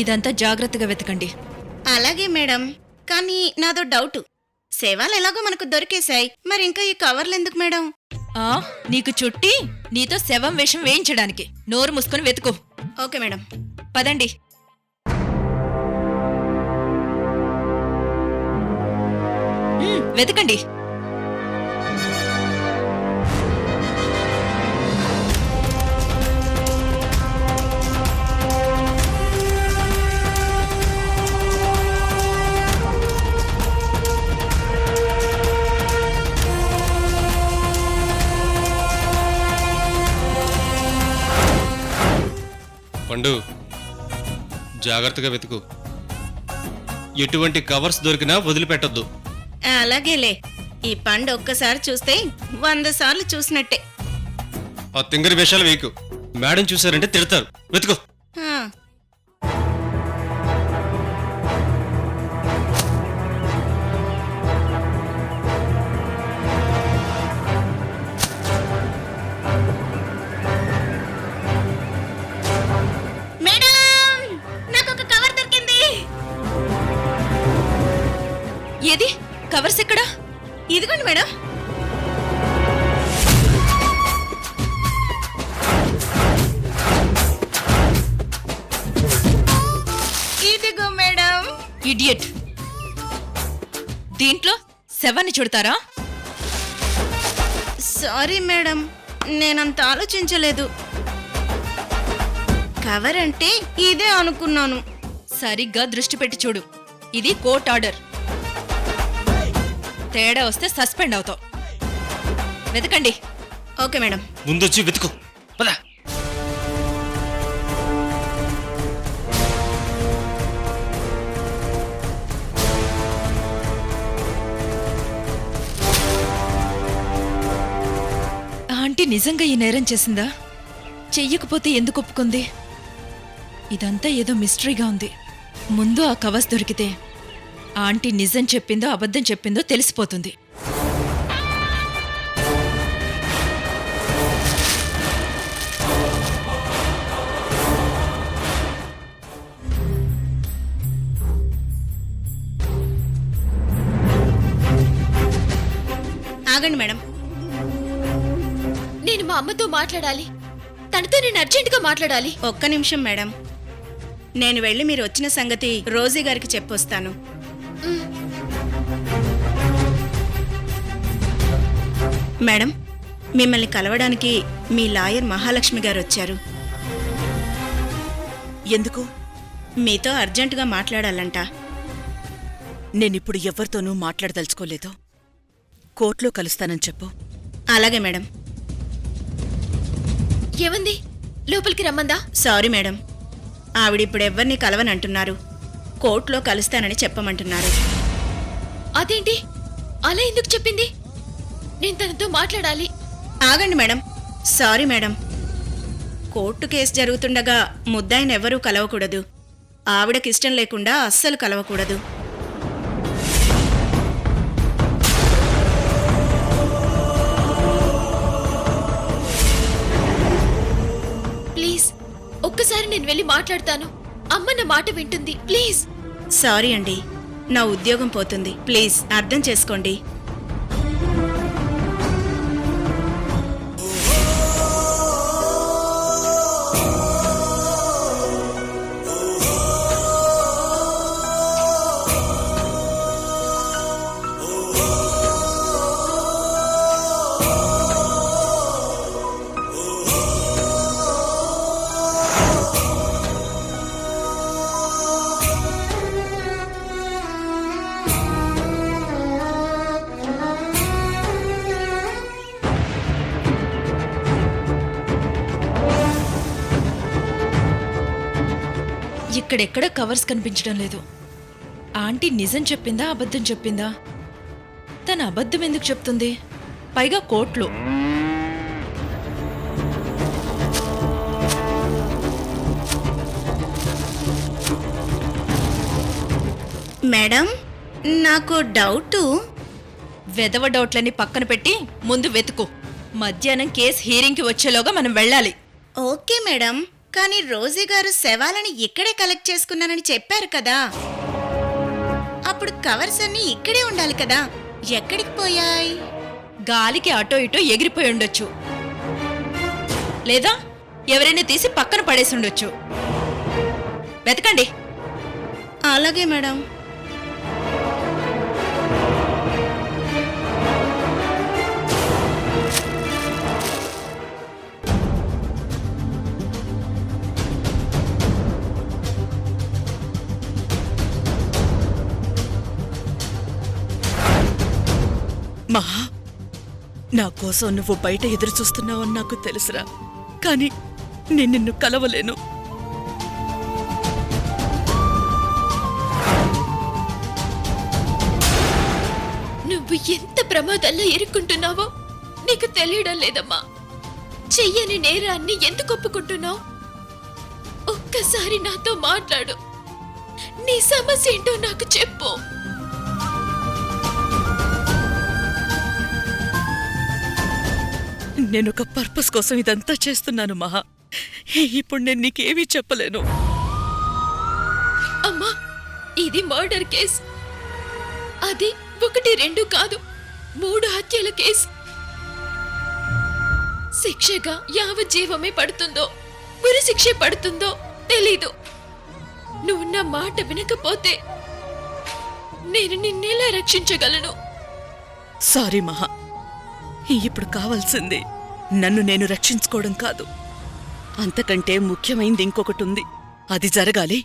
ఇదంతా జాగ్రత్తగా వెతకండి. అలాగే మేడం. కానీ నాదో డౌట్. సేవాలు ఎలాగో మనకు దొరికేశాయి, మరి ఇంకా ఈ కవర్లు ఎందుకు మేడం? నీకు చుట్టి నీతో శవం వేషం వేయించడానికి. నోరు మూసుకొని వెతుకు. Okay madam. పదండి. వెతకండి. పండు, జాగ్రత్తగా వెతుకు. ఎటువంటి కవర్స్ దొరికినా వదిలిపెట్టొద్దు. అలాగేలే. ఈ పండు ఒక్కసారి చూస్తే 100 సార్లు చూసినట్టే. ఆ తింగరి వేషాలు వేయకు. మేడం చూసారంటే తిడతారు. వెతుకు. ఆ, మేడం, నాకొక కవర్ దొరికింది. ఏది? కవర్స్ ఎక్కడా? ఇదిగోండి మేడం. ఇదిగో మేడం. ఇడియట్! దీంట్లో శవాన్ని చుడతారా? సారీ మేడం, నేనంత ఆలోచించలేదు. కవర్ అంటే ఇదే అనుకున్నాను. సరిగ్గా దృష్టి పెట్టి చూడు. ఇది కోర్ట్ ఆర్డర్. తేడా వస్తే సస్పెండ్ అవుతావు. వెతకండి. Okay madam. ముందొచ్చి వెతుకు. పద. ఆంటీ నిజంగా ఈ నేరం చేసిందా? చెయ్యకపోతే ఎందుకు ఒప్పుకుంది? ఇదంతా ఏదో మిస్టరీగా ఉంది. ముందు ఆ కవర్స్ దొరికితే ఆంటీ నిజం చెప్పిందో అబద్ధం చెప్పిందో తెలిసిపోతుంది. ఆగండి మేడం. నేను మా అమ్మతో మాట్లాడాలి. తనతో నేను అర్జెంటుగా మాట్లాడాలి. ఒక్క నిమిషం మేడం. నేను వెళ్ళి మీరు వచ్చిన సంగతి రోజీ గారికి చెప్పొస్తాను. మేడం, మిమ్మల్ని కలవడానికి మీ లాయర్ మహాలక్ష్మి గారు వచ్చారు. ఎందుకు? మీతో అర్జెంటుగా మాట్లాడాలంట. నేనిప్పుడు ఎవ్వరితోనూ మాట్లాడదలుచుకోలేదు. కోర్టులో కలుస్తానని చెప్పు. అలాగే మేడం. ఏమంది? లోపలికి రమ్మందా? Sorry madam, ఆవిడిప్పుడు ఎవ్వరినీ కలవనంటున్నారు. కోర్టులో కలుస్తానని చెప్పమంటున్నారు. అదేంటి అలా ఎందుకు చెప్పింది? నేను తనతో మాట్లాడాలి. ఆగండి madam. Sorry madam, court case జరుగుతుండగా ముద్దాయినెవ్వరూ కలవకూడదు. ఆవిడకిష్టం లేకుండా అస్సలు కలవకూడదు. ప్లీజ్, ఒక్కసారి నేను వెళ్ళి మాట్లాడతాను. అమ్మ నా మాట వింటుంది. ప్లీజ్. సారీ అండి, నా ఉద్యోగం పోతుంది. ప్లీజ్ అర్థం చేసుకోండి. ఇక్కడెక్కడ కవర్స్ కనిపించడం లేదు. ఆంటీ నిజం చెప్పిందా అబద్ధం చెప్పిందా? తన అబద్ధం ఎందుకు చెప్తుంది? పైగా కోర్టులో. మేడం, నాకు డౌటు. వెదవ డౌట్లని పక్కన పెట్టి ముందు వెతుకు. మధ్యాహ్నం కేసు హీరింగ్కి వచ్చేలోగా మనం వెళ్ళాలి. ఓకే మేడం, కానీ రోజీ గారు శవాలని ఇక్కడే కలెక్ట్ చేసుకున్నానని చెప్పారు కదా. అప్పుడు కవర్స్ అన్ని ఇక్కడే ఉండాలి కదా, ఎక్కడికి పోయాయి? గాలికి అటో ఇటో ఎగిరిపోయి ఉండొచ్చు, లేదా ఎవరైనా తీసి పక్కన పడేసి ఉండొచ్చు. వెతకండి. అలాగే మేడం. మహా, నా కోసం నువ్వు బయట ఎదురు చూస్తున్నావని నాకు తెలుసురా, కానీ నేను నిన్ను కలవలేను. నువ్వు ఎంత ప్రమాదంలో ఇరుక్కుంటున్నావో నీకు తెలియడం లేదమ్మా. చెయ్యని నేరాన్ని ఎందుకు ఒప్పుకుంటున్నావు? ఒక్కసారి నాతో మాట్లాడు. నీ సమస్య ఏంటో నాకు చెప్పు. నేనొక పర్పస్ కోసం ఇదంతా చేస్తున్నాను మహా. ఇప్పుడు నేను నీకేమీ చెప్పలేను. అమ్మా, ఇది మర్డర్ కేస్. అది 1, 2 కాదు, 3 హత్యల కేసు. శిక్షగా యావజ్జీవమే పడుతుందో ఉరి శిక్ష పడుతుందో తెలీదు. నువ్వు నా మాట వినకపోతే నేను నిన్నెలా రక్షించగలను? సారీ మహా, ఇప్పుడు కావాల్సింది నన్ను నేను రక్షించుకోవడం కాదు, అంతకంటే ముఖ్యమైంది ఇంకొకటి ఉంది. అది జరగాలి.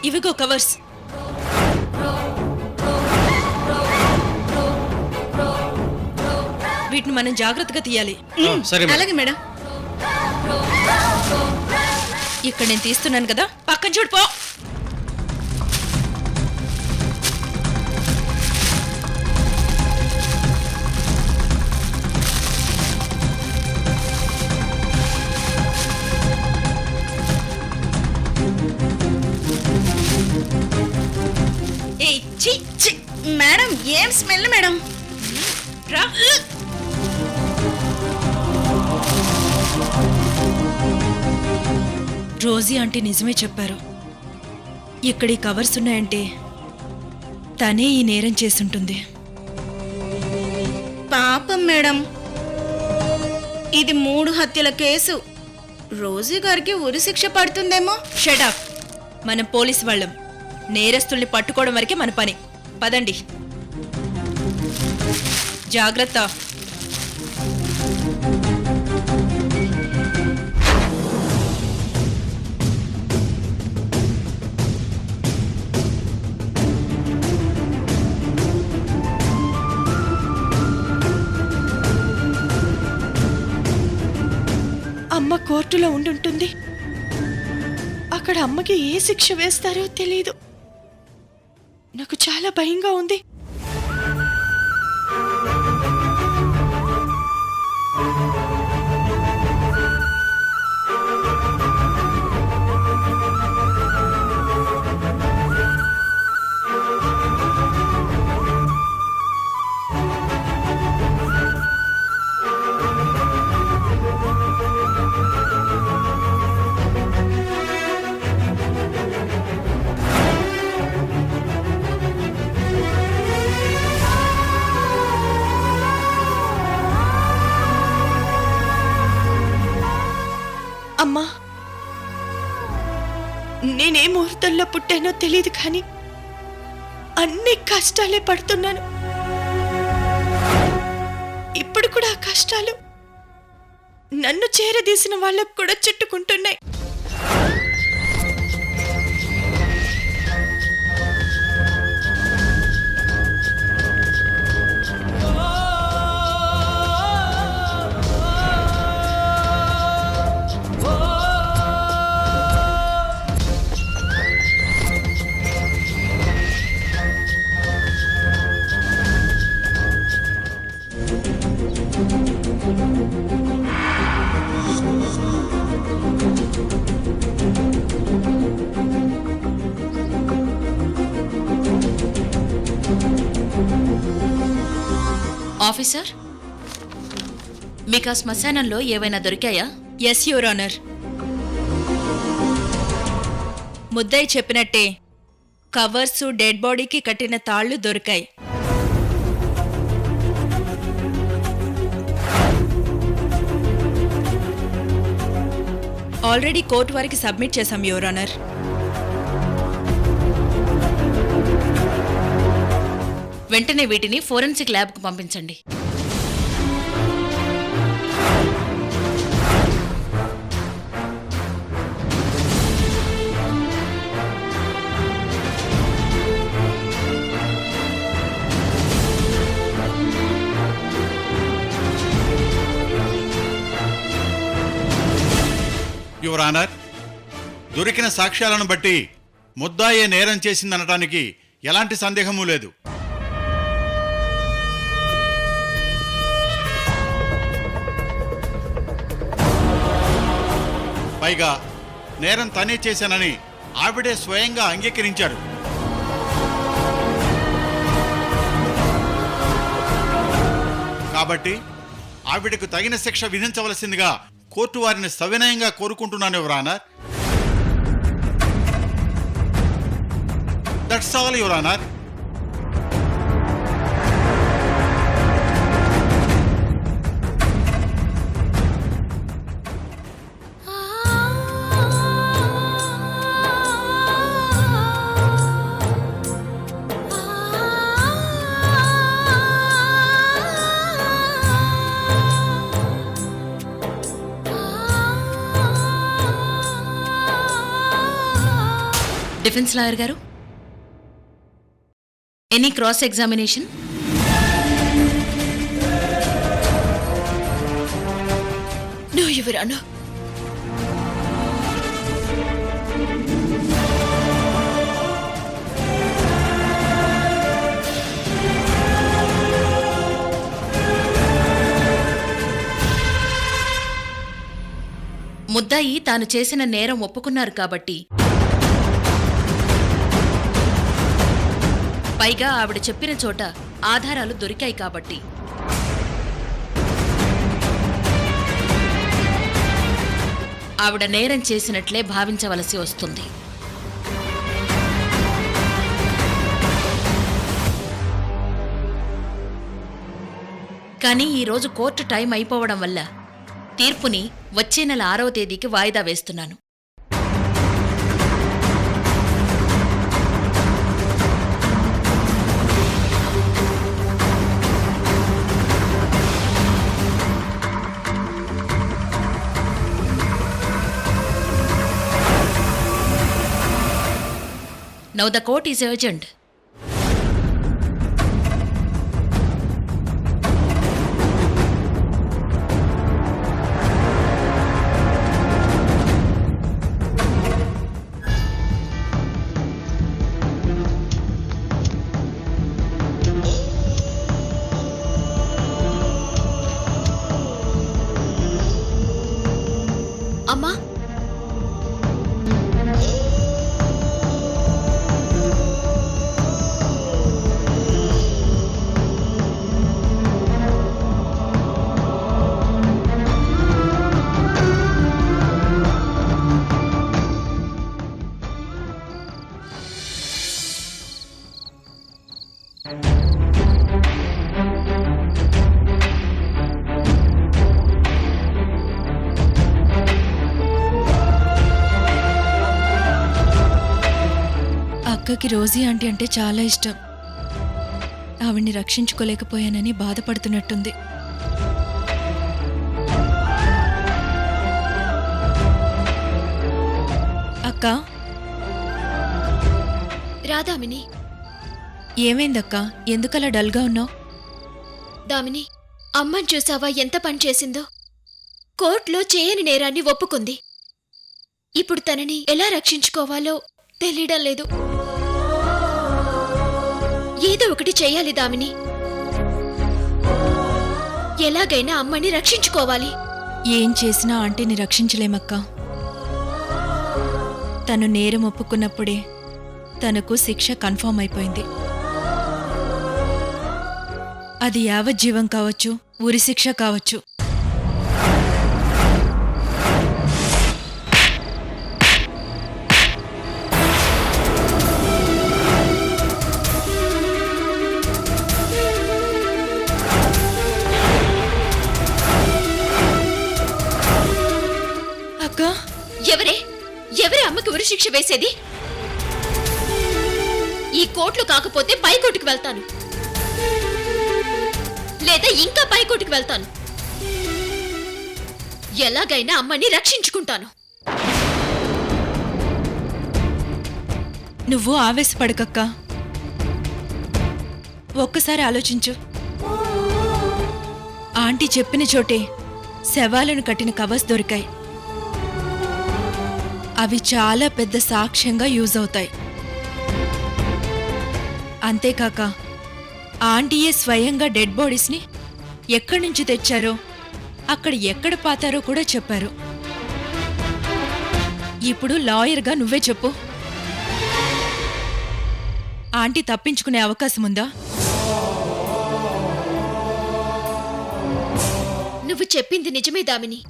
ఇవిగో కవర్స్. వీటిని మనం జాగ్రత్తగా తీయాలి. సరే మేడం. అలాగే మేడం. ఇక్కడ నేను తీస్తున్నాను కదా, పక్కన చూడిపో. మేడం, ఏం స్మెల్ మేడం? రా. రోజీ ఆంటీ నిజమే చెప్పారు. ఇక్కడ ఈ కవర్స్ ఉన్నాయంటే తనే ఈ నేరం చేసుంటుంది. పాపం మేడం, ఇది 3 హత్యల కేసు. రోజీ గారికి ఉరి శిక్ష పడుతుందేమో. Shut up. మనం పోలీసు వాళ్ళం, నేరస్తుల్ని పట్టుకోవడం వరకే మన పని. పదండి, జాగ్రత్త. అమ్మ కోర్టులో ఉండుంటుంది. అక్కడ అమ్మకి ఏ శిక్ష వేస్తారో తెలీదు. నాకు చాలా భయంగా ఉంది. అమ్మా, నేనే ముహూర్తంలో పుట్టానో తెలియదు కానీ అన్ని కష్టాలే పడుతున్నాను. ఇప్పుడు కూడా ఆ కష్టాలు నన్ను చేరదీసిన వాళ్ళకు కూడా చుట్టుకుంటున్నాయి. ఆఫీసర్, మీకు ఆ శ్మశానంలో ఏవైనా దొరికాయా? Yes your honour. ముద్దయ్య చెప్పినట్టే కవర్స్ డెడ్ బాడీకి కట్టిన తాళ్లు దొరికాయి. ఆల్రెడీ కోర్టు వారికి సబ్మిట్ చేశాం యువర్ ఆనర్. వెంటనే వీటిని ఫోరెన్సిక్ ల్యాబ్కు పంపించండి. యువర్ ఆనర్, దొరికిన సాక్ష్యాలను బట్టి ముద్దాయే నేరం చేసిందనటానికి ఎలాంటి సందేహమూ లేదు. పైగా నేరం తనే చేశానని ఆవిడే స్వయంగా అంగీకరించారు. కాబట్టి ఆవిడకు తగిన శిక్ష విధించవలసిందిగా కోర్టు వారిని సవినయంగా కోరుకుంటున్నాను your honour. That's all your honour. Defence lawyer గారు, any cross examination? No your honour. ముద్దాయి తాను చేసిన నేరం ఒప్పుకున్నారు కాబట్టి, పైగా ఆవిడ చెప్పిన చోట ఆధారాలు దొరికాయి కాబట్టి ఆవిడ నేరం చేసినట్లే భావించవలసి వస్తుంది. కానీ ఈరోజు కోర్టు టైం అయిపోవడం వల్ల తీర్పుని వచ్చే నెల 6వ తేదీకి వాయిదా వేస్తున్నాను. Now the court is urgent. అమ్మా, అక్కకి రోజీ ఆంటీ అంటే చాలా ఇష్టం. ఆవిడ్ని రక్షించుకోలేకపోయానని బాధపడుతున్నట్టుంది. అక్క, రాదామిని. ఏమైందక్క? ఎందుకలా డల్గా ఉన్నావు? దామిని, అమ్మని చూసావా ఎంత పని చేసిందో? కోర్టులో చేయని నేరాన్ని ఒప్పుకుంది. ఇప్పుడు తనని ఎలా రక్షించుకోవాలో తెలియడం లేదు. ఏదో ఒకటి చెయ్యాలి దామిని. ఎలాగైనా అమ్మని రక్షించుకోవాలి. ఏం చేసినా ఆంటీని రక్షించలేమక్కా. తను నేరం ఒప్పుకున్నప్పుడే తనకు శిక్ష కన్ఫర్మ్ అయిపోయింది. అది యావజ్జీవం కావచ్చు, ఉరిశిక్ష కావచ్చు. అక్కా, ఎవరే అమ్మకి ఉరిశిక్ష వేసేది? ఈ కోర్టులో కాకపోతే పైకోర్టుకు వెళ్తాను, లేదా ఇంకా పైకోర్టుకు వెళ్తాను. ఎలాగైనా అమ్మని రక్షించుకుంటాను. నువ్వు ఆవేశపడకక్కా. ఒక్కసారి ఆలోచించు. ఆంటీ చెప్పిన చోటే శవాలను కట్టిన కవర్స్ దొరికాయి. అవి చాలా పెద్ద సాక్ష్యంగా యూజ్ అవుతాయి. అంతేకాక ఆంటీయే స్వయంగా డెడ్ బాడీస్ని ఎక్కడి నుంచి తెచ్చారో, అక్కడ ఎక్కడ పాతారో కూడా చెప్పారు. ఇప్పుడు లాయర్గా నువ్వే చెప్పు, ఆంటీ తప్పించుకునే అవకాశం ఉందా? నువ్వు చెప్పింది నిజమే దామిని.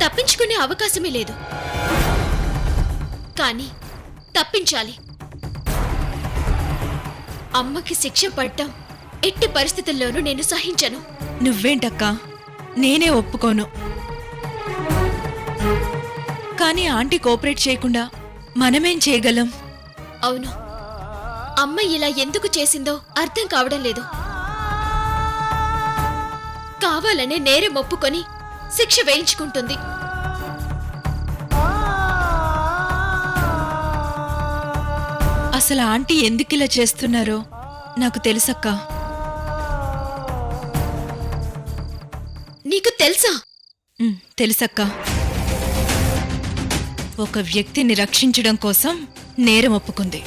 తప్పించుకునే అవకాశమే లేదు. కానీ తప్పించాలి. అమ్మకి శిక్ష పడ్డం ఎట్టి పరిస్థితుల్లోనూ నేను సహించను. నువ్వేంటక్కా, నేనే ఒప్పుకోను. కానీ ఆంటీ కోఆపరేట్ చేయకుండా మనమేం చేయగలం? అవును, అమ్మ ఇలా ఎందుకు చేసిందో అర్థం కావడం లేదు. కావాలనే నేరం ఒప్పుకొని శిక్ష వేయించుకుంటుంది. అసలు ఆంటీ ఎందుకిలా చేస్తున్నారో నాకు తెలుసక్కా. నీకు తెలుసా? తెలుసక్కా. ఒక వ్యక్తిని రక్షించడం కోసం నేరం ఒప్పుకుంది.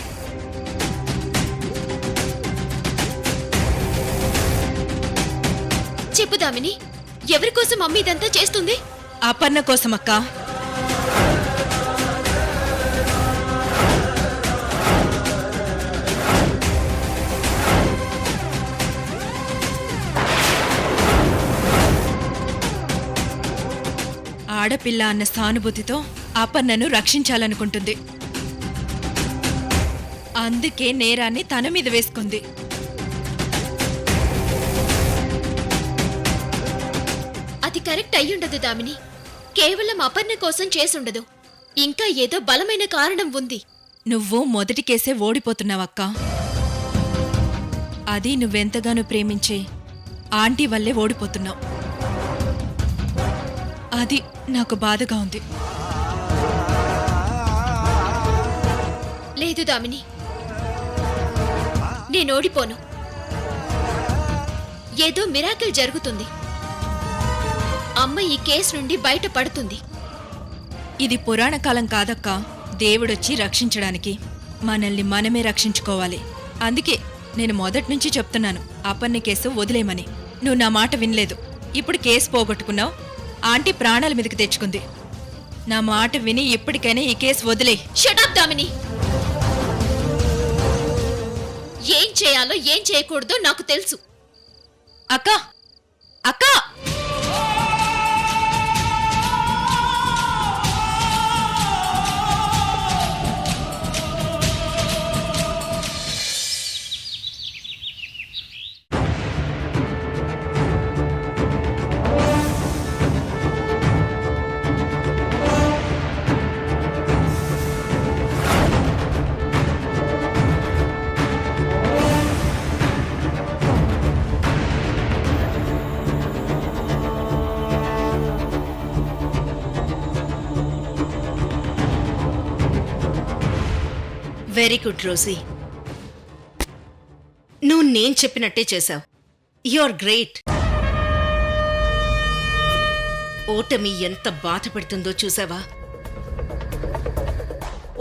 చెప్పు దామిని, ఎవరి కోసం అమ్మ ఇదంతా చేస్తుంది? అపర్ణ కోసమక్కా. ఆడపిల్ల అన్న సానుభూతితో అపర్ణను రక్షించాలనుకుంటుంది. అందుకే నేరాన్ని తన మీద వేసుకుంది. అది కరెక్ట్ అయ్యుండదు దామిని. కేవలం అపర్ణ కోసం చేసుండదు. ఇంకా ఏదో బలమైన కారణం ఉంది. నువ్వు మొదటి కేసే ఓడిపోతున్నావక్కా. అది నువ్వెంతగానో ప్రేమించే ఆంటీ వల్లే ఓడిపోతున్నావు. అది నాకు బాధగా ఉంది. లేదు దామిని, నేను ఓడిపోను. ఏదో మిరాకిల్ జరుగుతుంది. అమ్మ ఈ కేసు నుండి బయటపడుతుంది. ఇది పురాణ కాలం కాదక్కా. దేవుడొచ్చి రక్షించడానికి. మనల్ని మనమే రక్షించుకోవాలి. అందుకే నేను మొదట్నుంచి చెప్తున్నాను, అపర్ణ కేసు వదిలేమని. నువ్వు నా మాట వినలేదు. ఇప్పుడు కేసు పోగొట్టుకున్నావు. ఆంటీ ప్రాణాల మీదకి తెచ్చుకుంది. నా మాట విని ఇప్పటికైనా ఈ కేసు వదిలే. Shut up Damini. ఏం చేయాలో ఏం చేయకూడదో నాకు తెలుసు. అక్కా, అక్కా! Very good Rosy. నువ్వు నేను చెప్పినట్టే చేశావు. You are great. ఓటమి ఎంత బాధపడుతుందో చూసావా?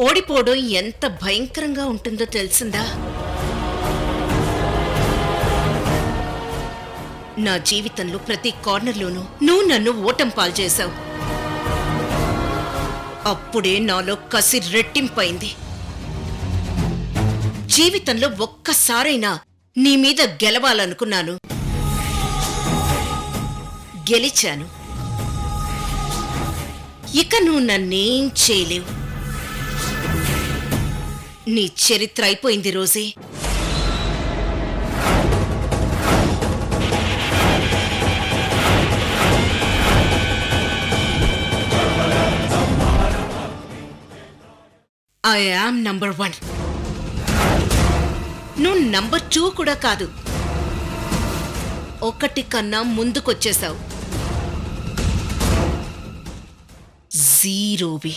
ఓడిపోవడం ఎంత భయంకరంగా ఉంటుందో తెలిసిందా? నా జీవితంలో ప్రతి కార్నర్లోనూ నువ్వు నన్ను ఓటం పాలు చేశావు. అప్పుడే నాలో కసి రెట్టింపైంది. జీవితంలో ఒక్కసారైనా నీ మీద గెలవాలనుకున్నాను. గెలిచాను. ఇక నువ్వు నన్నేం చేయలేవు. నీ చరిత్ర అయిపోయింది రోజీ. I am number 1. నువ్వు నంబర్ 2 కూడా కాదు. 1 కన్నా ముందుకొచ్చేశావు. 0వి.